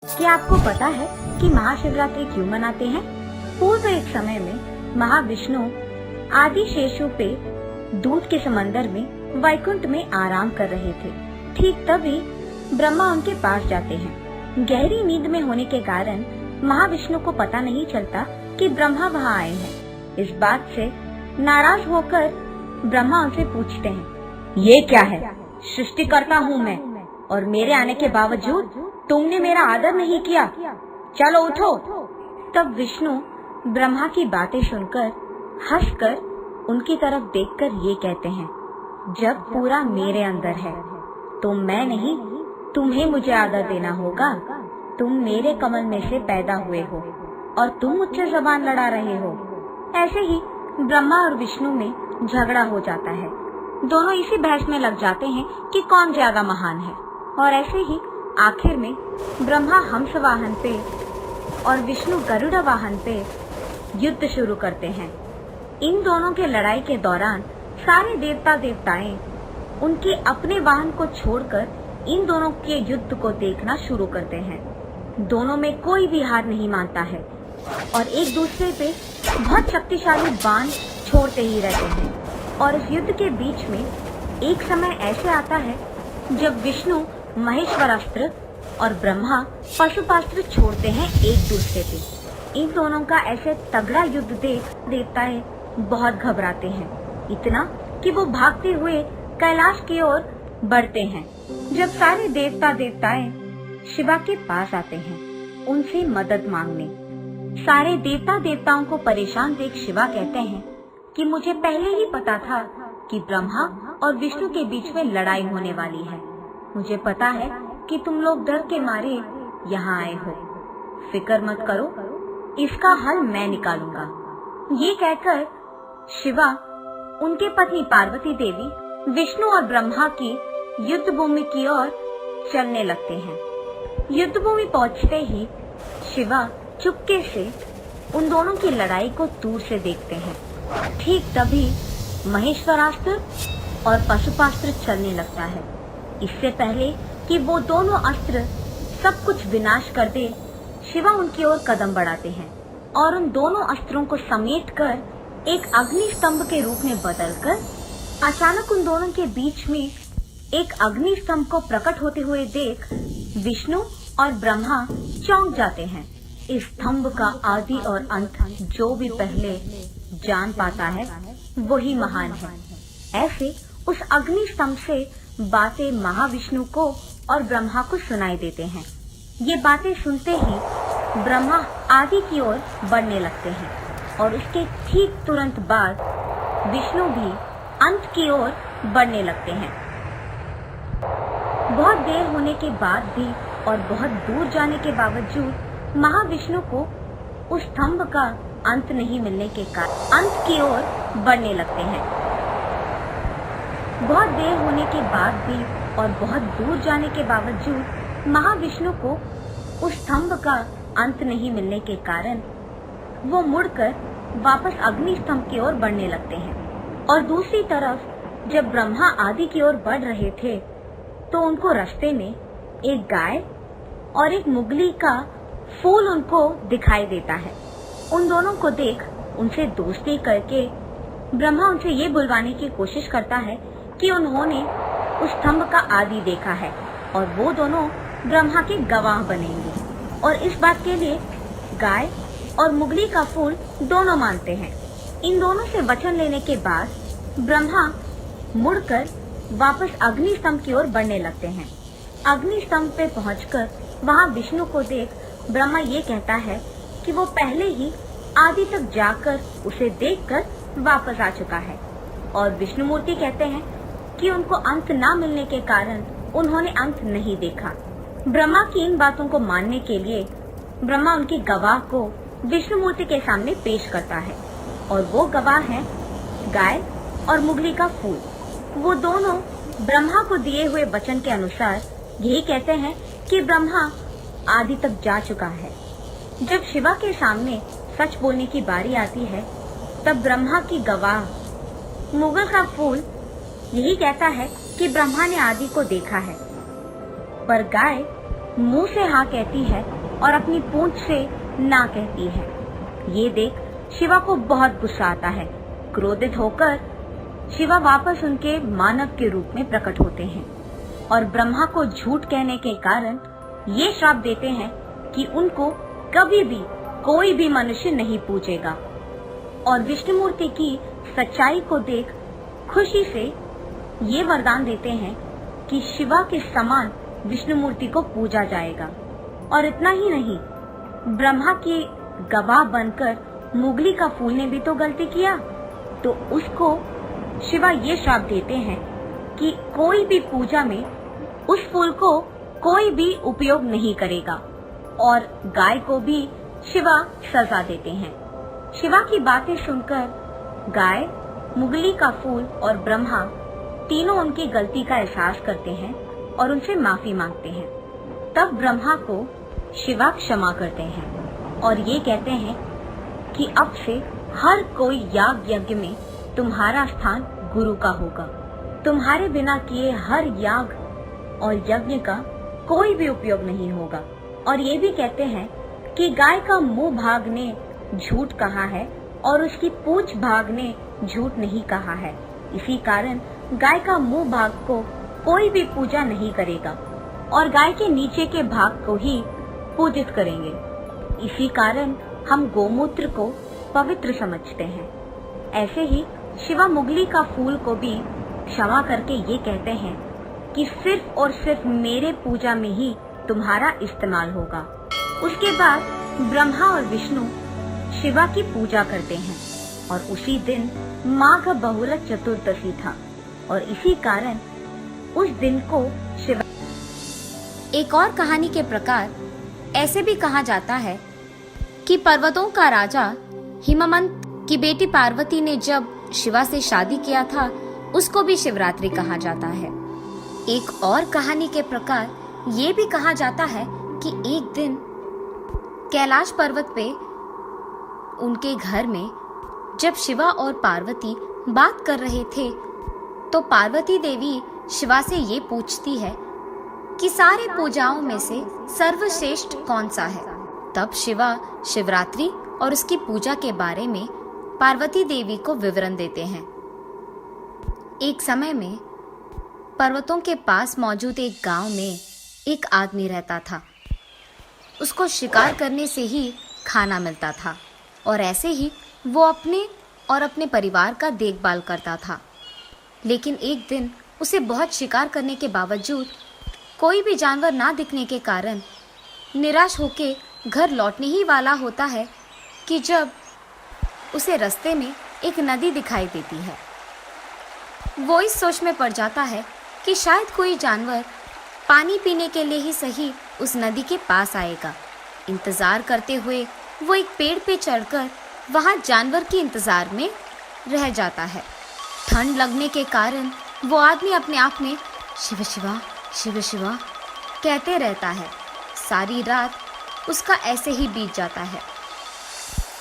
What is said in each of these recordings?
क्या आपको पता है कि महाशिवरात्रि क्यों मनाते हैं? पूर्व एक समय में महाविष्णु आदि शेषु पे दूध के समंदर में वैकुंठ में आराम कर रहे थे। ठीक तभी ब्रह्मा उनके पास जाते हैं। गहरी नींद में होने के कारण महाविष्णु को पता नहीं चलता कि ब्रह्मा वहाँ आए हैं। इस बात से नाराज होकर ब्रह्मा उनसे पूछते हैं, ये क्या है? सृष्टिकर्ता हूँ मैं और मेरे आने के बावजूद तुमने मेरा आदर नहीं किया, चलो उठो। तब विष्णु ब्रह्मा की बातें सुनकर हंसकर उनकी तरफ देखकर ये कहते हैं, जब पूरा मेरे अंदर है तो मैं नहीं, तुम्हें मुझे आदर देना होगा। तुम मेरे कमल में से पैदा हुए हो और तुम मुझसे जबान लड़ा रहे हो। ऐसे ही ब्रह्मा और विष्णु में झगड़ा हो जाता है। दोनों इसी बहस में लग जाते हैं कि कौन ज्यादा महान है। और ऐसे ही आखिर में ब्रह्मा हंस वाहन पे और विष्णु गरुड़ वाहन पे युद्ध शुरू करते हैं। इन दोनों के लड़ाई के दौरान सारे देवता देवताएं उनके अपने वाहन को छोड़कर इन दोनों के युद्ध को देखना शुरू करते हैं। दोनों में कोई भी हार नहीं मानता है और एक दूसरे पे बहुत शक्तिशाली बाण छोड़ते ही रहते हैं। और इस युद्ध के बीच में एक समय ऐसे आता है जब विष्णु महेश्वरास्त्र और ब्रह्मा पशुपास्त्र छोड़ते हैं एक दूसरे पे। इन दोनों का ऐसे तगड़ा युद्ध देख देवताएं बहुत घबराते हैं, इतना कि वो भागते हुए कैलाश की ओर बढ़ते हैं। जब सारे देवता देवताएं शिवा के पास आते हैं उनसे मदद मांगने, सारे देवता देवताओं को परेशान देख शिवा कहते हैं कि मुझे पहले ही पता था कि ब्रह्मा और विष्णु के बीच में लड़ाई होने वाली है। मुझे पता है कि तुम लोग डर के मारे यहाँ आए हो। फिक्र मत करो, इसका हल मैं निकालूंगा। ये कहकर शिवा उनके पत्नी पार्वती देवी विष्णु और ब्रह्मा की युद्ध भूमि की ओर चलने लगते हैं। युद्ध भूमि पहुँचते ही शिवा चुपके से उन दोनों की लड़ाई को दूर से देखते हैं। ठीक तभी महेश्वरास्त्र और पशुपास्त्र चलने लगता है। इससे पहले कि वो दोनों अस्त्र सब कुछ विनाश कर दे, शिवा उनकी ओर कदम बढ़ाते हैं और उन दोनों अस्त्रों को समेटकर एक अग्नि स्तंभ के रूप में बदलकर अचानक उन दोनों के बीच में एक अग्नि स्तंभ को प्रकट होते हुए देख विष्णु और ब्रह्मा चौंक जाते हैं। इस स्तंभ का आदि और अंत जो भी पहले जान पाता है वही महान है। ऐसे उस अग्नि स्तंभ से बातें महाविष्णु को और ब्रह्मा को सुनाई देते हैं। ये बातें सुनते ही ब्रह्मा आदि की ओर बढ़ने लगते हैं और उसके ठीक तुरंत बाद विष्णु भी अंत की ओर बढ़ने लगते हैं। बहुत देर होने के बाद भी और बहुत दूर जाने के बावजूद महाविष्णु को उस स्तंभ का अंत नहीं मिलने के कारण अंत की ओर बढ़ने लगते हैं। बहुत देर होने के बाद भी और बहुत दूर जाने के बावजूद महाविष्णु को उस स्तंभ का अंत नहीं मिलने के कारण वो मुड़कर वापस अग्नि स्तंभ की ओर बढ़ने लगते हैं। और दूसरी तरफ जब ब्रह्मा आदि की ओर बढ़ रहे थे तो उनको रास्ते में एक गाय और एक मुगली का फूल उनको दिखाई देता है। उन दोनों को देख उनसे दोस्ती करके ब्रह्मा उनसे ये बुलवाने की कोशिश करता है कि उन्होंने उस स्तंभ का आदि देखा है और वो दोनों ब्रह्मा के गवाह बनेंगे। और इस बात के लिए गाय और मुगली का फूल दोनों मानते हैं। इन दोनों से वचन लेने के बाद ब्रह्मा मुड़कर वापस अग्नि स्तंभ की ओर बढ़ने लगते हैं। अग्नि स्तंभ पे पहुंचकर वहां विष्णु को देख ब्रह्मा ये कहता है कि वो पहले ही आदि तक जाकर उसे देखकर वापस आ चुका है। और विष्णु मूर्ति कहते हैं कि उनको अंत ना मिलने के कारण उन्होंने अंत नहीं देखा। ब्रह्मा की इन बातों को मानने के लिए ब्रह्मा उनकी गवाह को विष्णु मूर्ति के सामने पेश करता है और वो गवाह है गाय और मुगली का फूल। वो दोनों ब्रह्मा को दिए हुए वचन के अनुसार यही कहते हैं कि ब्रह्मा आदि तक जा चुका है। जब शिवा के सामने सच बोलने की बारी आती है तब ब्रह्मा की गवाह मुगल का फूल यही कहता है कि ब्रह्मा ने आदि को देखा है, पर गाय मुंह से हाँ कहती है और अपनी पूंछ से ना कहती है। ये देख शिवा को बहुत गुस्सा आता है। क्रोधित होकर शिवा वापस उनके मानव के रूप में प्रकट होते हैं और ब्रह्मा को झूठ कहने के कारण ये श्राप देते हैं कि उनको कभी भी कोई भी मनुष्य नहीं पूजेगा। और विष्णुमूर्ति की सच्चाई को देख खुशी से ये वरदान देते हैं कि शिवा के समान विष्णुमूर्ति को पूजा जाएगा। और इतना ही नहीं, ब्रह्मा के गवाह बनकर मुगली का फूल ने भी तो गलती किया, तो उसको शिवा ये श्राप देते हैं कि कोई भी पूजा में उस फूल को कोई भी उपयोग नहीं करेगा। और गाय को भी शिवा सजा देते हैं। शिवा की बातें सुनकर गाय, मुगली का फूल और ब्रह्मा तीनों उनकी गलती का एहसास करते हैं और उनसे माफी मांगते हैं। तब ब्रह्मा को शिवा क्षमा करते हैं और ये कहते हैं कि अब से हर कोई याग यज्ञ में तुम्हारा स्थान गुरु का होगा। तुम्हारे बिना किए हर याग और यज्ञ का कोई भी उपयोग नहीं होगा। और ये भी कहते हैं कि गाय का मुंह भाग ने झूठ कहा है और उसकी पूंछ भाग ने झूठ नहीं कहा है। इसी कारण गाय का मुंह भाग को कोई भी पूजा नहीं करेगा और गाय के नीचे के भाग को ही पूजित करेंगे। इसी कारण हम गोमूत्र को पवित्र समझते हैं। ऐसे ही शिवा मुगली का फूल को भी क्षमा करके ये कहते हैं कि सिर्फ और सिर्फ मेरे पूजा में ही तुम्हारा इस्तेमाल होगा। उसके बाद ब्रह्मा और विष्णु शिवा की पूजा करते हैं और उसी दिन माघ बहुलक चतुर्दशी था और इसी कारण उस दिन को शिवा। एक और कहानी के प्रकार ऐसे भी कहा जाता है कि पर्वतों का राजा हिमवंत की बेटी पार्वती ने जब शिवा से शादी किया था, उसको भी शिवरात्रि कहा जाता है। एक और कहानी के प्रकार ये भी कहा जाता है कि एक दिन कैलाश पर्वत पे उनके घर में जब शिवा और पार्वती बात कर रहे थे, तो पार्वती देवी शिवा से ये पूछती है कि सारे पूजाओं में से सर्वश्रेष्ठ कौन सा है। तब शिवा शिवरात्रि और उसकी पूजा के बारे में पार्वती देवी को विवरण देते हैं। एक समय में पर्वतों के पास मौजूद एक गांव में एक आदमी रहता था। उसको शिकार करने से ही खाना मिलता था और ऐसे ही वो अपने और अपने परिवार का देखभाल करता था। लेकिन एक दिन उसे बहुत शिकार करने के बावजूद कोई भी जानवर ना दिखने के कारण निराश होके घर लौटने ही वाला होता है कि जब उसे रास्ते में एक नदी दिखाई देती है। वो इस सोच में पड़ जाता है कि शायद कोई जानवर पानी पीने के लिए ही सही उस नदी के पास आएगा। इंतजार करते हुए वो एक पेड़ पे चढ़कर वहां जानवर के इंतजार में रह जाता है। ठंड लगने के कारण वो आदमी अपने आप में शिव शिवा शिव शिवा कहते रहता है। सारी रात उसका ऐसे ही बीत जाता है।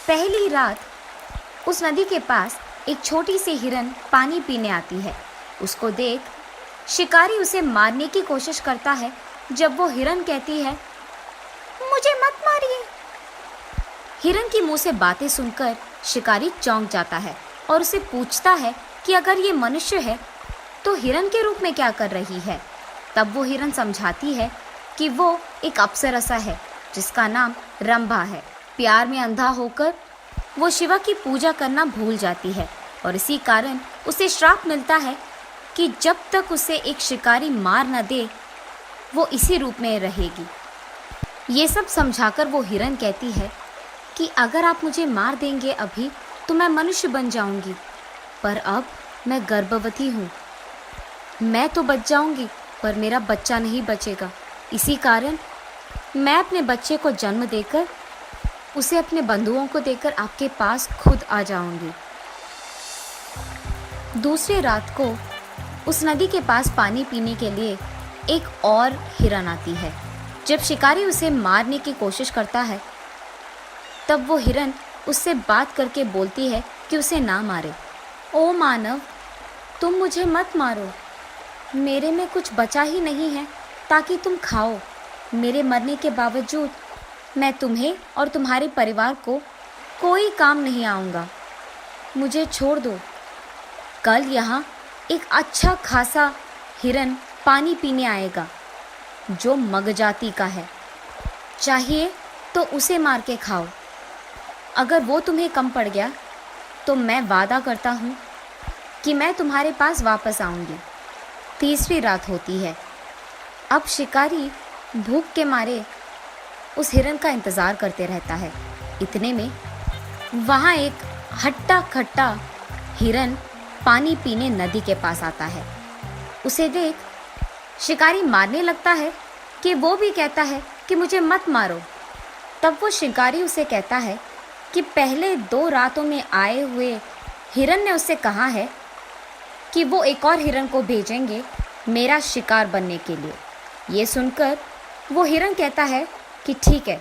पहली रात उस नदी के पास एक छोटी सी हिरन पानी पीने आती है। उसको देख शिकारी उसे मारने की कोशिश करता है। जब वो हिरन कहती है, मुझे मत मारिए। हिरन की मुंह से बातें सुनकर शिकारी चौंक जाता है और उसे पूछता है कि अगर ये मनुष्य है तो हिरन के रूप में क्या कर रही है। तब वो हिरन समझाती है कि वो एक अप्सरसा है जिसका नाम रंभा है। प्यार में अंधा होकर वो शिवा की पूजा करना भूल जाती है और इसी कारण उसे श्राप मिलता है कि जब तक उसे एक शिकारी मार न दे वो इसी रूप में रहेगी। ये सब समझाकर वो हिरन कहती है कि अगर आप मुझे मार देंगे अभी तो मैं मनुष्य बन जाऊंगी, पर अब मैं गर्भवती हूँ। मैं तो बच जाऊंगी पर मेरा बच्चा नहीं बचेगा। इसी कारण मैं अपने बच्चे को जन्म देकर उसे अपने बंधुओं को देकर आपके पास खुद आ जाऊंगी। दूसरी रात को उस नदी के पास पानी पीने के लिए एक और हिरन आती है। जब शिकारी उसे मारने की कोशिश करता है तब वो हिरन उससे बात करके बोलती है कि उसे ना मारे। ओ मानव, तुम मुझे मत मारो, मेरे में कुछ बचा ही नहीं है ताकि तुम खाओ। मेरे मरने के बावजूद मैं तुम्हें और तुम्हारे परिवार को कोई काम नहीं आऊँगा। मुझे छोड़ दो। कल यहाँ एक अच्छा खासा हिरन पानी पीने आएगा जो मग जाति का है। चाहिए तो उसे मार के खाओ। अगर वो तुम्हें कम पड़ गया तो मैं वादा करता हूँ कि मैं तुम्हारे पास वापस आऊँगी। तीसरी रात होती है। अब शिकारी भूख के मारे उस हिरन का इंतज़ार करते रहता है। इतने में वहाँ एक हट्टा खट्टा हिरन पानी पीने नदी के पास आता है। उसे देख शिकारी मारने लगता है कि वो भी कहता है कि मुझे मत मारो। तब वो शिकारी उसे कहता है कि पहले 2 रातों में आए हुए हिरन ने उससे कहा है कि वो एक और हिरन को भेजेंगे मेरा शिकार बनने के लिए। ये सुनकर वो हिरन कहता है कि ठीक है,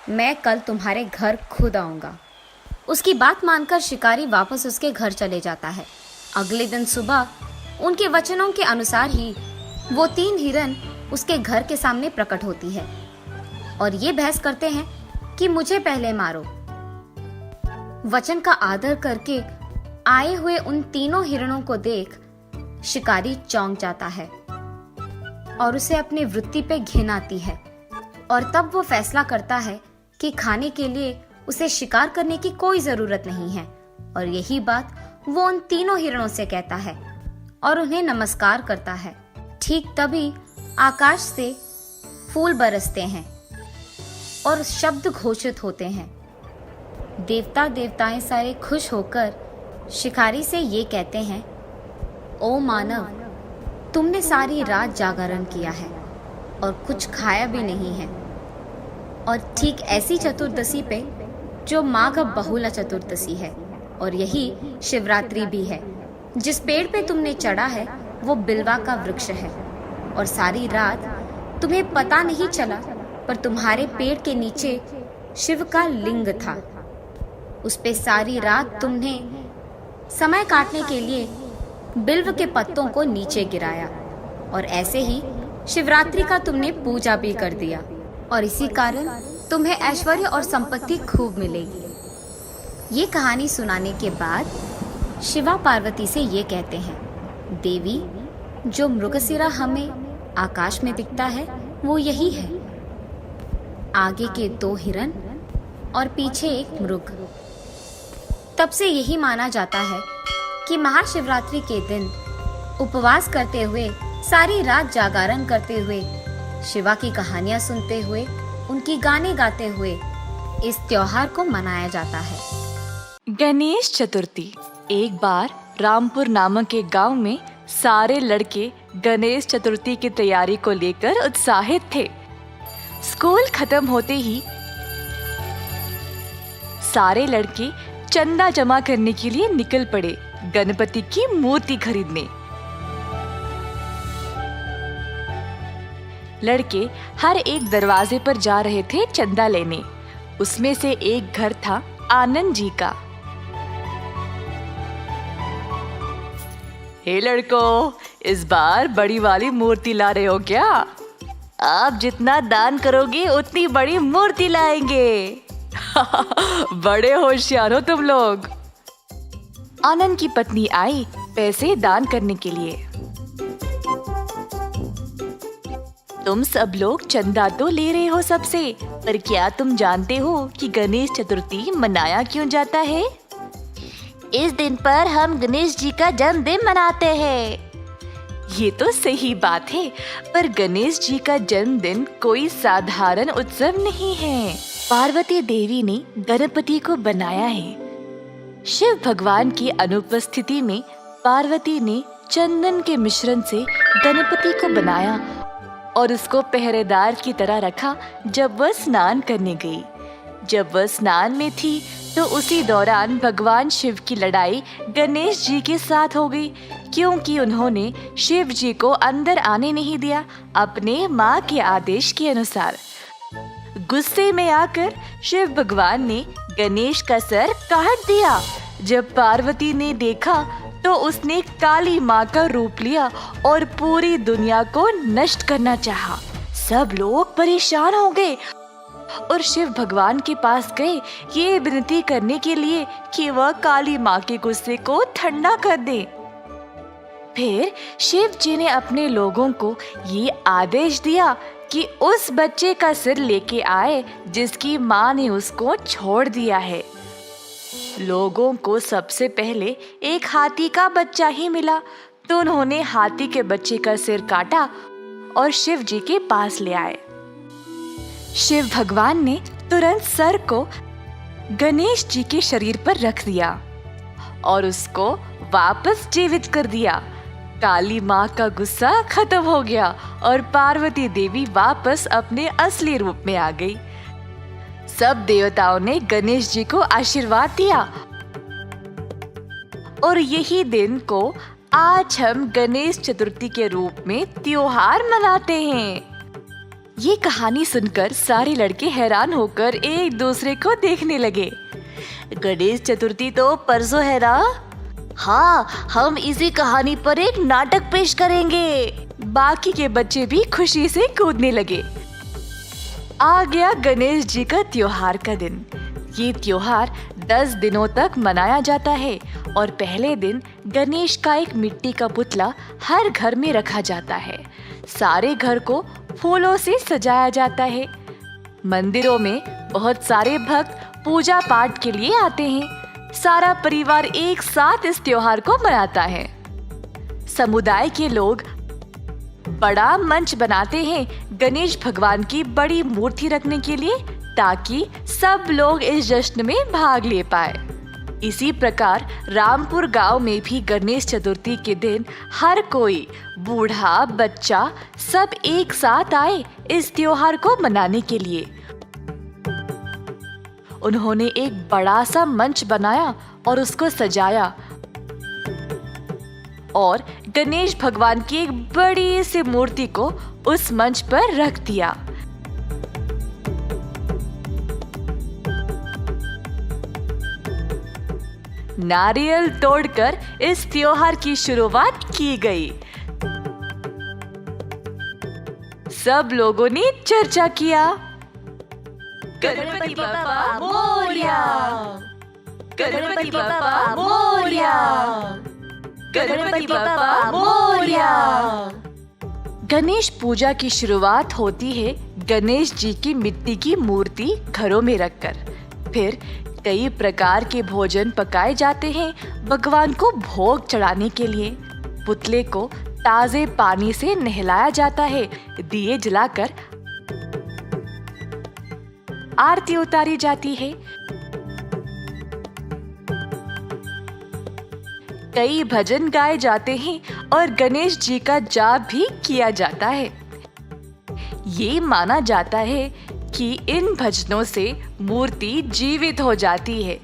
मैं कल तुम्हारे घर खुद आऊँगा। उसकी बात मानकर शिकारी वापस उसके घर चले जाता है। अगले दिन सुबह उनके वचनों के अनुसार ही वो 3 हिरन उसके घर के सामने प्रकट होती है और ये बहस करते हैं कि मुझे पहले मारो। वचन का आदर करके आए हुए उन तीनों हिरणों को देख शिकारी चौंक जाता है और उसे अपनी वृत्ति पे घिन आती है और तब वो फैसला करता है कि खाने के लिए उसे शिकार करने की कोई जरूरत नहीं है। और यही बात वो उन तीनों हिरणों से कहता है और उन्हें नमस्कार करता है। ठीक तभी आकाश से फूल बरसते हैं और शब्द घोषित होते हैं। देवताएं सारे खुश होकर शिकारी से ये कहते हैं, ओ मानव, तुमने सारी रात जागरण किया है और कुछ खाया भी नहीं है। और ठीक ऐसी चतुर्दशी पे जो माघ बहुला चतुर्दशी है और यही शिवरात्रि भी है। जिस पेड़ पे तुमने चढ़ा है वो बिल्वा का वृक्ष है और सारी रात तुम्हें पता नहीं चला, पर तुम्हारे पेड़ के नीचे शिव का लिंग था। उस पे सारी रात तुमने समय काटने के लिए बिल्व के पत्तों को नीचे गिराया और ऐसे ही शिवरात्रि का तुमने पूजा भी कर दिया और इसी कारण तुम्हें ऐश्वर्य और संपत्ति खूब मिलेगी। ये कहानी सुनाने के बाद शिवा पार्वती से ये कहते हैं, देवी, जो मृगशिरा हमें आकाश में दिखता है वो यही है। आगे के 2 हिरन और पीछे एक मृग। तब से यही माना जाता है कि महाशिवरात्रि के दिन उपवास करते हुए, सारी रात जागरण करते हुए, शिवा की कहानियां सुनते हुए, उनकी गाने गाते हुए इस त्योहार को मनाया जाता है। गणेश चतुर्थी। एक बार रामपुर नामक एक गांव में सारे लड़के गणेश चतुर्थी की तैयारी को लेकर उत्साहित थे। स्कूल खत्म होते ही सारे लड़के चंदा जमा करने के लिए निकल पड़े गणपति की मूर्ति खरीदने। लड़के हर एक दरवाजे पर जा रहे थे चंदा लेने। उसमें से एक घर था आनंद जी का। हे लड़कों, इस बार बड़ी वाली मूर्ति ला रहे हो क्या? आप जितना दान करोगे उतनी बड़ी मूर्ति लाएंगे। बड़े होशियार हो तुम लोग। आनंद की पत्नी आई पैसे दान करने के लिए। तुम सब लोग चंदा तो ले रहे हो सबसे, पर क्या तुम जानते हो कि गणेश चतुर्थी मनाया क्यों जाता है? इस दिन पर हम गणेश जी का जन्मदिन मनाते हैं। ये तो सही बात है, पर गणेश जी का जन्मदिन कोई साधारण उत्सव नहीं है। पार्वती देवी ने गणपति को बनाया है। शिव भगवान की अनुपस्थिति में पार्वती ने चंदन के मिश्रण से गणपति को बनाया और उसको पहरेदार की तरह रखा जब वह स्नान करने गई। जब वह स्नान में थी तो उसी दौरान भगवान शिव की लड़ाई गणेश जी के साथ हो गई, क्योंकि उन्होंने शिव जी को अंदर आने नहीं दिया अपने माँ के आदेश के अनुसार। गुस्से में आकर शिव भगवान ने गणेश का सर काट दिया। जब पार्वती ने देखा तो उसने काली माँ का रूप लिया और पूरी दुनिया को नष्ट करना चाहा। सब लोग परेशान हो गए और शिव भगवान के पास गए ये विनती करने के लिए कि वह काली माँ के गुस्से को ठंडा कर दे। फिर शिव जी ने अपने लोगों को ये आदेश दिया कि उस बच्चे का सिर लेके आए जिसकी माँ ने उसको छोड़ दिया है। लोगों को सबसे पहले एक हाथी का बच्चा ही मिला, तो उन्होंने हाथी के बच्चे का सिर काटा और शिव जी के पास ले आए। शिव भगवान ने तुरंत सर को गणेश जी के शरीर पर रख दिया और उसको वापस जीवित कर दिया। काली माँ का गुस्सा खत्म हो गया और पार्वती देवी वापस अपने असली रूप में आ गई। सब देवताओं ने गणेश जी को आशीर्वाद दिया और यही दिन को आज हम गणेश चतुर्थी के रूप में त्योहार मनाते हैं। ये कहानी सुनकर सारे लड़के हैरान होकर एक दूसरे को देखने लगे। गणेश चतुर्थी तो परसों है ना? हाँ, हम इसी कहानी पर एक नाटक पेश करेंगे। बाकी के बच्चे भी खुशी से कूदने लगे। आ गया गणेश जी का त्योहार का दिन। ये त्योहार 10 दिनों तक मनाया जाता है और पहले दिन गणेश का एक मिट्टी का पुतला हर घर में रखा जाता है। सारे घर को फूलों से सजाया जाता है। मंदिरों में बहुत सारे भक्त पूजा पाठ के लिए आते हैं। सारा परिवार एक साथ इस त्योहार को मनाता है। समुदाय के लोग बड़ा मंच बनाते हैं गणेश भगवान की बड़ी मूर्ति रखने के लिए, ताकि सब लोग इस जश्न में भाग ले पाए। इसी प्रकार रामपुर गांव में भी गणेश चतुर्थी के दिन हर कोई, बूढ़ा बच्चा, सब एक साथ आए इस त्योहार को मनाने के लिए। उन्होंने एक बड़ा सा मंच बनाया और उसको सजाया और गणेश भगवान की एक बड़ी सी मूर्ति को उस मंच पर रख दिया। नारियल तोड़कर इस त्योहार की शुरुआत की गई। सब लोगों ने चर्चा किया। गणपति बप्पा मोरया, गणपति बप्पा मोरया, गणपति बप्पा मोरया। गणेश पूजा की शुरुआत होती है गणेश जी की मिट्टी की मूर्ति घरों में रखकर। फिर कई प्रकार के भोजन पकाए जाते हैं भगवान को भोग चढ़ाने के लिए। पुतले को ताजे पानी से नहलाया जाता है। दिए जलाकर आरती उतारी जाती है। कई भजन गाए जाते हैं और गणेश जी का जाप भी किया जाता है। ये माना जाता है कि इन भजनों से मूर्ति जीवित हो जाती है।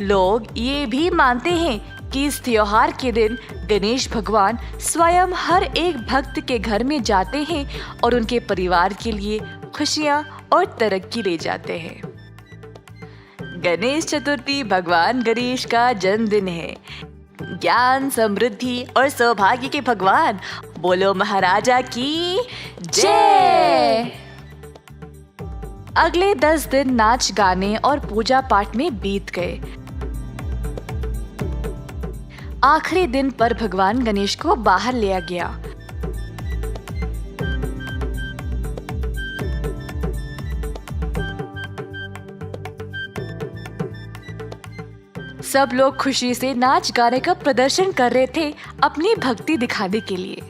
लोग ये भी मानते हैं कि इस त्योहार के दिन गणेश भगवान स्वयं हर एक भक्त के घर में जाते हैं और उनके परिवार के लिए खुशियां और तरक्की ले जाते हैं। गणेश चतुर्थी भगवान गणेश का जन्मदिन है। ज्ञान, समृद्धि और सौभाग्य के भगवान, बोलो महाराजा की जय। अगले 10 दिन नाच गाने और पूजा पाठ में बीत गए। आखिरी दिन पर भगवान गणेश को बाहर लिया गया। सब लोग खुशी से नाच गाने का प्रदर्शन कर रहे थे अपनी भक्ति दिखाने के लिए।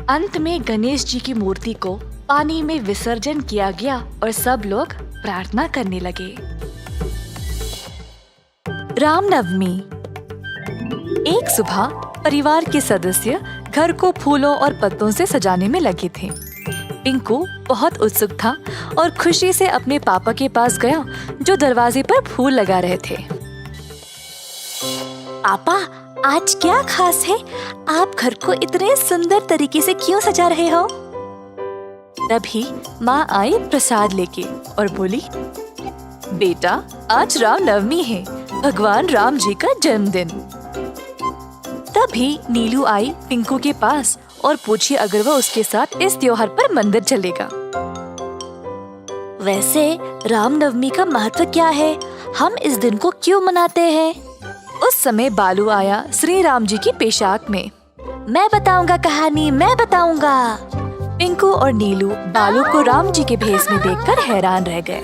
अंत में गणेश जी की मूर्ति को पानी में विसर्जन किया गया और सब लोग प्रार्थना करने लगे। रामनवमी। एक सुबह परिवार के सदस्य घर को फूलों और पत्तों से सजाने में लगे थे। पिंकू बहुत उत्सुक था और खुशी से अपने पापा के पास गया जो दरवाजे पर फूल लगा रहे थे। पापा, आज क्या खास है? आप घर को इतने सुंदर तरीके से क्यों सजा रहे हो? तभी माँ आई प्रसाद लेके और बोली, बेटा, आज रामनवमी है, भगवान राम जी का जन्मदिन। तभी नीलू आई पिंकू के पास और पूछी अगर वह उसके साथ इस त्योहार पर मंदिर चलेगा। वैसे रामनवमी का महत्व क्या है? हम इस दिन को क्यों मनाते हैं? उस समय बालू आया श्री राम जी की पोशाक में। मैं बताऊंगा कहानी, मैं बताऊंगा। पिंकू और नीलू बालू को राम जी के भेष में देखकर हैरान रह गए।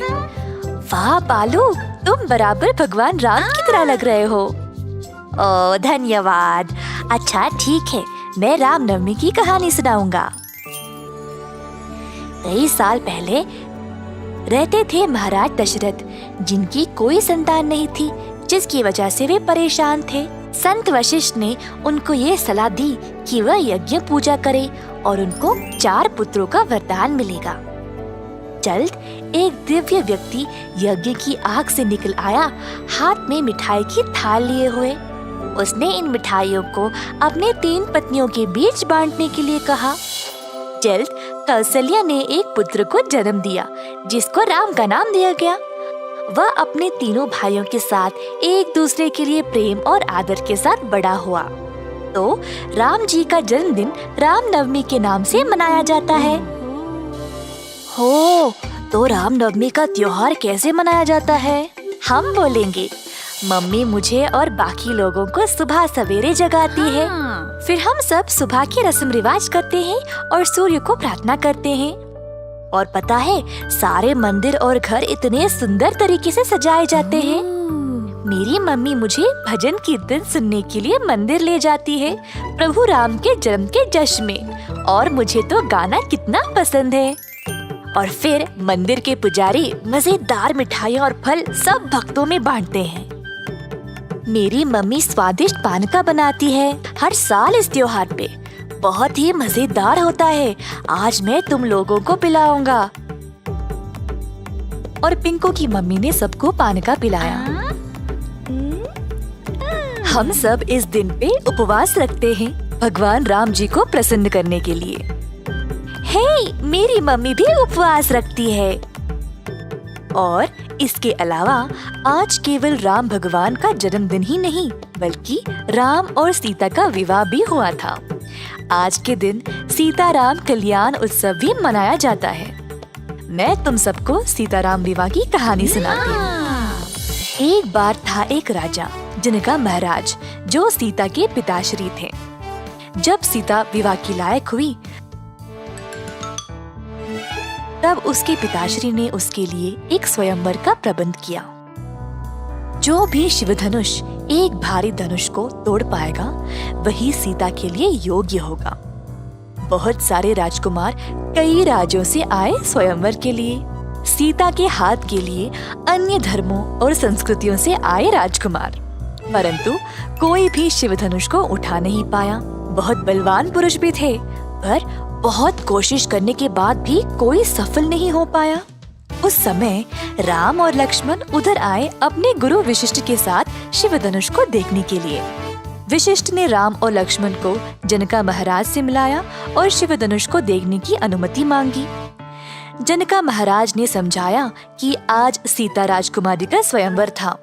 वाह बालू, तुम बराबर भगवान राम की तरह लग रहे हो। ओह धन्यवाद। अच्छा ठीक है, मैं रामनवमी की कहानी सुनाऊंगा। कई साल पहले रहते थे महाराज दशरथ, जिनकी कोई संतान नहीं थी, जिसकी वजह से वे परेशान थे। संत वशिष्ठ ने उनको ये सलाह दी कि वह यज्ञ पूजा करे और उनको 4 पुत्रों का वरदान मिलेगा। जल्द एक दिव्य व्यक्ति यज्ञ की आग से निकल आया, हाथ में मिठाई की थाल लिए हुए। उसने इन मिठाइयों को अपने 3 पत्नियों के बीच बांटने के लिए कहा। जल्द कौशल्या ने एक पुत्र को जन्म दिया, जिसको राम का नाम दिया गया। वह अपने तीनों भाइयों के साथ एक दूसरे के लिए प्रेम और आदर के साथ बड़ा हुआ। तो राम जी का जन्मदिन रामनवमी के नाम से मनाया जाता है। हो, तो रामनवमी का त्योहार कैसे मनाया जाता है? हम बोलेंगे। मम्मी मुझे और बाकी लोगों को सुबह सवेरे जगाती है। फिर हम सब सुबह की रस्म रिवाज करते हैं और सूर्य को प्रार्थना करते हैं। और पता है, सारे मंदिर और घर इतने सुंदर तरीके से सजाए जाते हैं। मेरी मम्मी मुझे भजन कीर्तन सुनने के लिए मंदिर ले जाती है, प्रभु राम के जन्म के जश्न में। और मुझे तो गाना कितना पसंद है। और फिर मंदिर के पुजारी मजेदार मिठाइयाँ और फल सब भक्तों में बांटते हैं। मेरी मम्मी स्वादिष्ट पानका बनाती है हर साल इस त्योहार पे। बहुत ही मजेदार होता है। आज मैं तुम लोगों को पिलाऊंगा। और पिंकू की मम्मी ने सबको पानका पिलाया। हम सब इस दिन पे उपवास रखते हैं भगवान राम जी को प्रसन्न करने के लिए। हे, मेरी मम्मी भी उपवास रखती है। और इसके अलावा आज केवल राम भगवान का जन्मदिन ही नहीं, बल्कि राम और सीता का विवाह भी हुआ था। आज के दिन सीताराम कल्याण उत्सव भी मनाया जाता है। मैं तुम सबको सीताराम विवाह की कहानी सुनाती हूँ। एक बार था एक राजा, जिनका महाराज, जो सीता के पिताश्री थे। जब सीता विवाह की लायक हुई, तब उसके पिताश्री ने उसके लिए एक स्वयंवर का प्रबंध किया। जो भी शिव धनुष एक भारी धनुष को तोड़ पाएगा, वही सीता के लिए योग्य होगा। बहुत सारे राजकुमार कई राज्यों से आए स्वयंवर के लिए। सीता के हाथ के लिए अन्य धर्मों और संस्कृतियों से आए राजकुमार, परंतु कोई भी शिव धनुष को उठा नहीं पाया। बहुत बलवान पुरुष भी थे, पर बहुत कोशिश करने के बाद भी कोई सफल नहीं हो पाया। उस समय राम और लक्ष्मण उधर आए अपने गुरु वशिष्ठ के साथ शिव धनुष को देखने के लिए। वशिष्ठ ने राम और लक्ष्मण को जनका महाराज से मिलाया और शिव धनुष को देखने की अनुमति मांगी। जनका महाराज ने समझाया कि आज सीता राजकुमारी का स्वयंवर था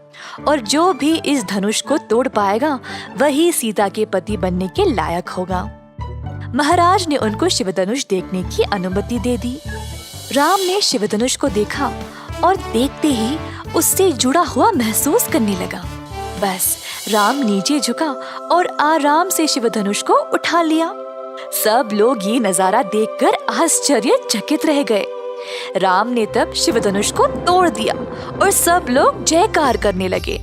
और जो भी इस धनुष को तोड़ पाएगा, वही सीता के पति बनने के लायक होगा। महाराज ने उनको शिव धनुष देखने की अनुमति दे दी। राम ने शिव धनुष को देखा और देखते ही उससे जुड़ा हुआ महसूस करने लगा। बस राम नीचे झुका और आराम से शिव धनुष को उठा लिया। सब लोग ये नजारा देखकर आश्चर्यचकित रह गए। राम ने तब शिव धनुष को तोड़ दिया और सब लोग जयकार करने लगे।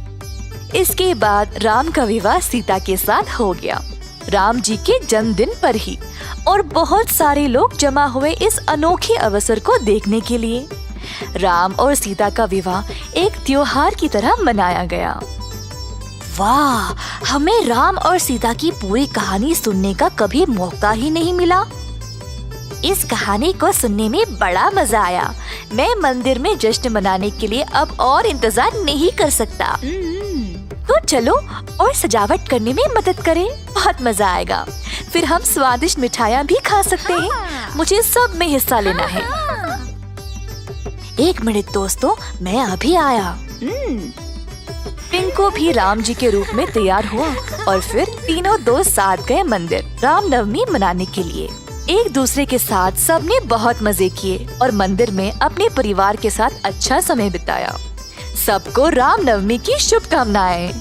इसके बाद राम का विवाह सीता के साथ हो गया, राम जी के जन्मदिन पर ही। और बहुत सारे लोग जमा हुए इस अनोखे अवसर को देखने के लिए। राम और सीता का विवाह एक त्योहार की तरह मनाया गया। वाह, हमें राम और सीता की पूरी कहानी सुनने का कभी मौका ही नहीं मिला। इस कहानी को सुनने में बड़ा मजा आया। मैं मंदिर में जश्न मनाने के लिए अब और इंतजार नहीं कर सकता। तो चलो और सजावट करने में मदद करें, बहुत मजा आएगा। फिर हम स्वादिष्ट मिठाइयाँ भी खा सकते हैं। मुझे सब में हिस्सा लेना है। एक मिनट दोस्तों, मैं अभी आया। पिंकू भी राम जी के रूप में तैयार हुआ और फिर तीनों दोस्त साथ गए मंदिर रामनवमी मनाने के लिए। एक दूसरे के साथ सबने बहुत मजे किए और मंदिर में अपने परिवार के साथ अच्छा समय बिताया। सबको रामनवमी की शुभकामनाएं।